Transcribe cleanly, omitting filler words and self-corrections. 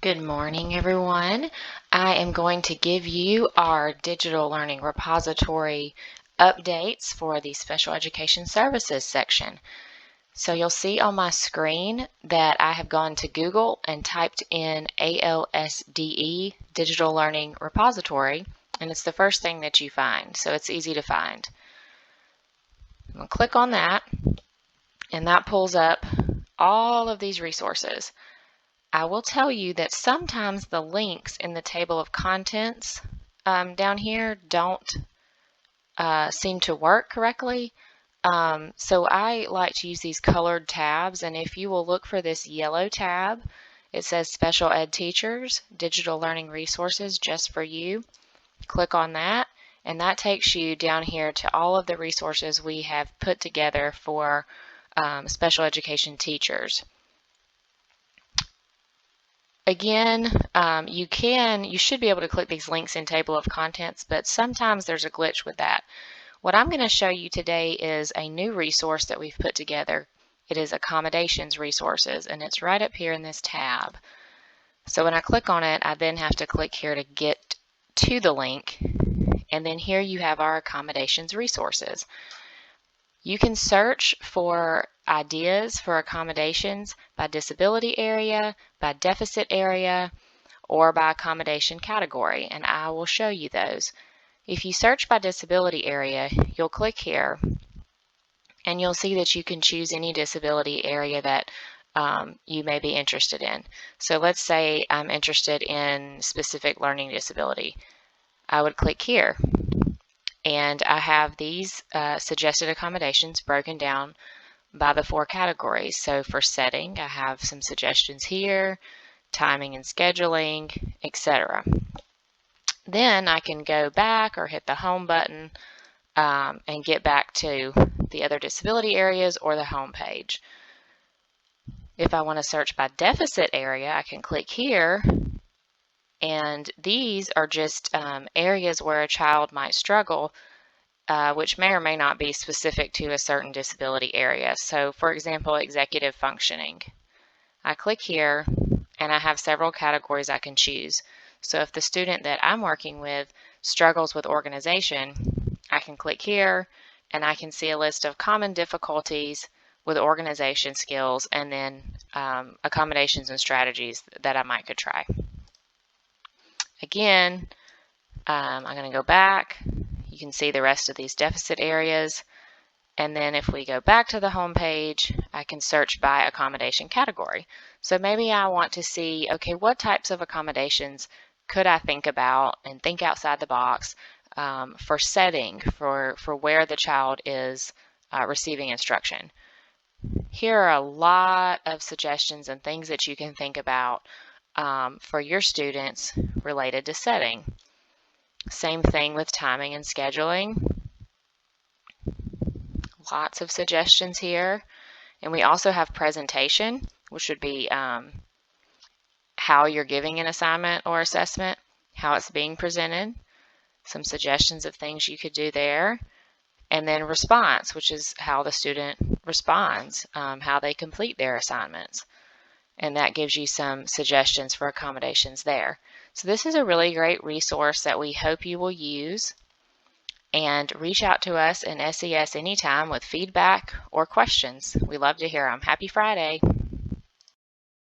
Good morning, everyone. I am going to give you our Digital Learning Repository updates for the Special Education Services section. So you'll see on my screen that I have gone to Google and typed in ALSDE Digital Learning Repository, and it's the first thing that you find, so it's easy to find. I'm going to click on that, and that pulls up all of these resources. I will tell you that sometimes the links in the table of contents down here don't seem to work correctly. So I like to use these colored tabs, and if you will look for this yellow tab, it says Special Ed Teachers, Digital Learning Resources just for you. Click on that, and that takes you down here to all of the resources we have put together for special education teachers. Again, you should be able to click these links in table of contents, but sometimes there's a glitch with that. What I'm going to show you today is a new resource that we've put together. It is Accommodations Resources, and it's right up here in this tab. So when I click on it, I then have to click here to get to the link, and then here you have our Accommodations Resources. You can search for ideas for accommodations by disability area, by deficit area, or by accommodation category, and I will show you those. If you search by disability area, you'll click here, and you'll see that you can choose any disability area that you may be interested in. So let's say I'm interested in specific learning disability. I would click here. And I have these suggested accommodations broken down by the 4 categories. So for setting, I have some suggestions here, timing and scheduling, etc. Then I can go back or hit the home button and get back to the other disability areas or the home page. If I want to search by deficit area, I can click here, and these are just areas where a child might struggle, which may or may not be specific to a certain disability area. So for example, executive functioning. I click here, and I have several categories I can choose. So if the student that I'm working with struggles with organization, I can click here, and I can see a list of common difficulties with organization skills, and then accommodations and strategies that I might could try. Again, I'm going to go back. You can see the rest of these deficit areas, and then if we go back to the home page, I can search by accommodation category. So maybe I want to see, okay, what types of accommodations could I think about and think outside the box for setting, for where the child is receiving instruction. Here are a lot of suggestions and things that you can think about for your students related to setting. Same thing with timing and scheduling. Lots of suggestions here. And we also have presentation, which would be how you're giving an assignment or assessment, how it's being presented, some suggestions of things you could do there. And then response, which is how the student responds, how they complete their assignments. And that gives you some suggestions for accommodations there. So this is a really great resource that we hope you will use, and reach out to us in SES anytime with feedback or questions. We love to hear them. Happy Friday.